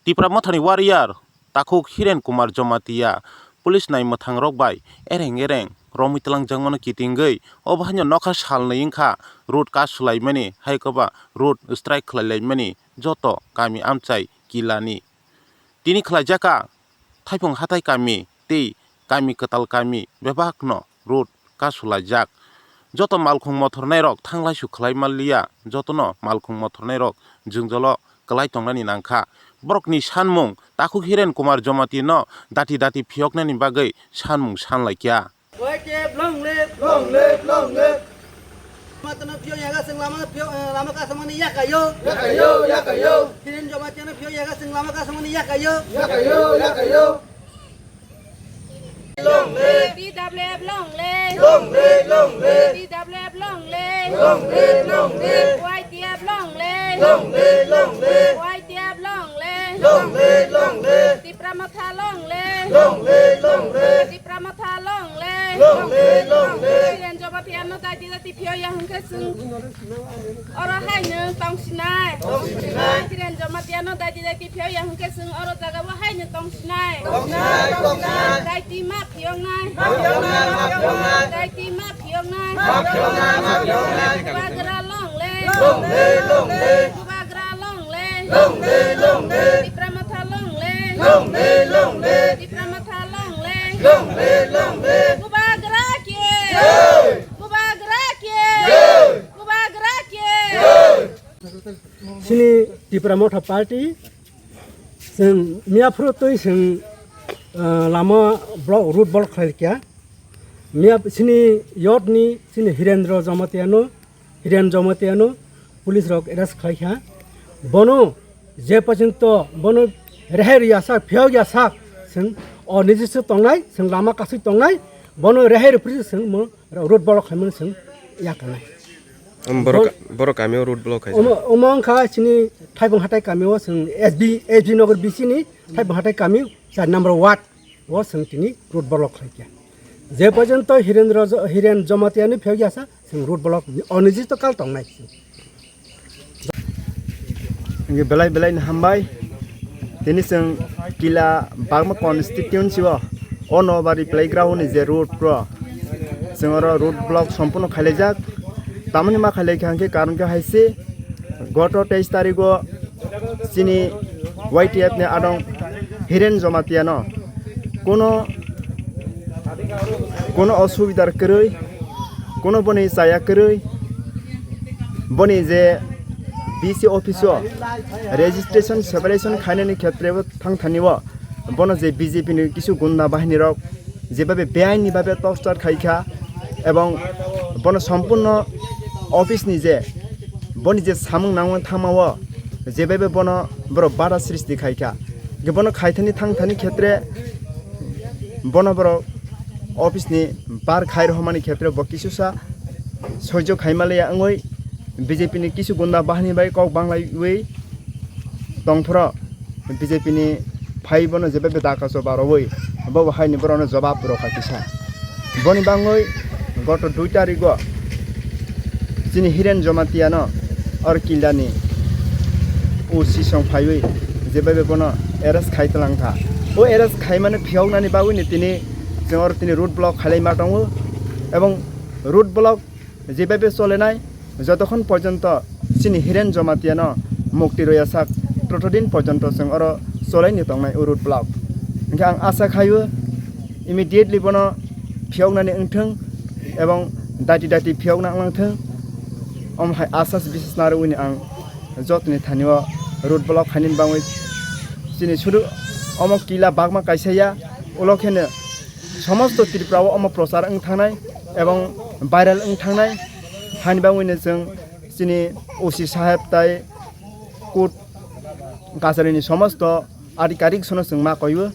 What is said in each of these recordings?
Tipra mothani warrior takuk Hiran Kumar Jamatia police nai mothang rokbai ereng romitlang jangmano kitingei obahanyo nokha salna ingkha road ka sulaimani haikoba road strike khlailaimani joto kami amchai Killa ni tini khlaijaka thaipung hatai kami tei kami Kwtal kami bebakno road ka sulaijak joto malkhung mothornai rok thanglai su khlaimalia jotono malkhung mothornai rok jungjolo klai tongnani nangkha borokni sanmung takuk Hiran Kumar Jamatia no dati Phiyok nani bagai sanmung sanlaikya long live Matana Phiyok yaga sing lama ka samani yakayo Hiran Jamatia na Phiyok yaga sing lama ka samani yakayo long live DWF long live DWF long live YTF long live YTF long live Tipramotha long live Tipramotha long live Hiran Jamatia no dati Phiyok yang hengke sung oro hai nung tong sinai Hiran Jamatia no dati Phiyok yang hengke sung oro jaga wa hai nung tong sinai dati ma Phiyok nai dati ma Phiyok nai Bagra long live Bagra long live Tipramotha long live Tipramotha long live Bagra sini Tipramotha party sing miapro toi sing lama block road block khalkya miap sini yot ni sini Hiran Jamatia no police rok arrest khalkya bono je pajanto bono Lahar Yasak Phiyok Yasak sing onijis tongnai sing lama kasih tongnai bono Lahar police sing road block khamun sing yakanai borok kami road block hai omong kha sini thaipung hatai kami o sing SB Nagar BC ni thaipung hatai kami sa number 1 o sing tini road block khaikya je pajanto Hiran Jamatia ni Phiyok Yasak sing road block onijis to kal tongnai nge belai hambai tini sing Killa bagma constituency o ono bari playground ni je road pro sing oro road block সম্পূর্ণ খাইলাইজাক tamani ma khalai khangke karon ka haise goto 23 tarigo sini YTF ne adong Hiran Jamatia no kono অসুবিধার করই kono boni saya করই boni je BC office registration separation খাইনানি ক্ষেত্রে থাংথানিও বনো যে BJP ni কিছু গুন্ডা বাহিনী rock যেভাবে বেআইনি ভাবে পোস্টার খাইখা এবং বনো সম্পূর্ণ অফিস নিজে বনি যে সামুং নামন থামাও যেভাবে বনো বড় বাধা সৃষ্টি খাইখা বনো খাইথানি থাংথানি ক্ষেত্রে বনো বড় অফিস নি বার খাই রহমানি ক্ষেত্রে বকিসুসা সহ্য খাইমালিয়া আঙই বিজেপি ni কিছু গুন্ডা বাহিনী বাই কক বাংলাই ওই টংফর বিজেপি ni ফাই বনো যেভাবে দাকাসো বারওই বব হাইনি বরনো জবাব রখা কিসা বনি বাঙই গত 2 তারিখ sini Hiran Jamatia no or Killa ni osi song phaiwi jebabe bono arrest khaitlang tha o arrest khaimane Phiyok nani bawi ni tini jor tini road block khalai matongo ebong road block jebabe chole nai যতক্ষণ পর্যন্ত sini Hiran Jamatia no mukti Yasak totodin পর্যন্ত sing oro solai ni tongnai road block engka ang asa khayo immediately bono Phiyok nani engtheng ebong dati Phiyok na langtheng hai asas bisis naru ini ang jotni thaniwa road block khanin bangoi sini suru Killa bagma kaisaya ulokhene সমস্ত ত্রিপুরাও প্রচার থানাই এবং viral থানাই হানি bangoi जों sini OC সাহেব তাই court কাছারিনি সমস্ত আধিকারিক সনো जों मा কইবো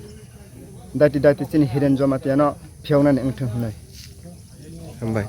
দাতি sini Hiran Jamatia no Phiyok nani engtheng hunai hambai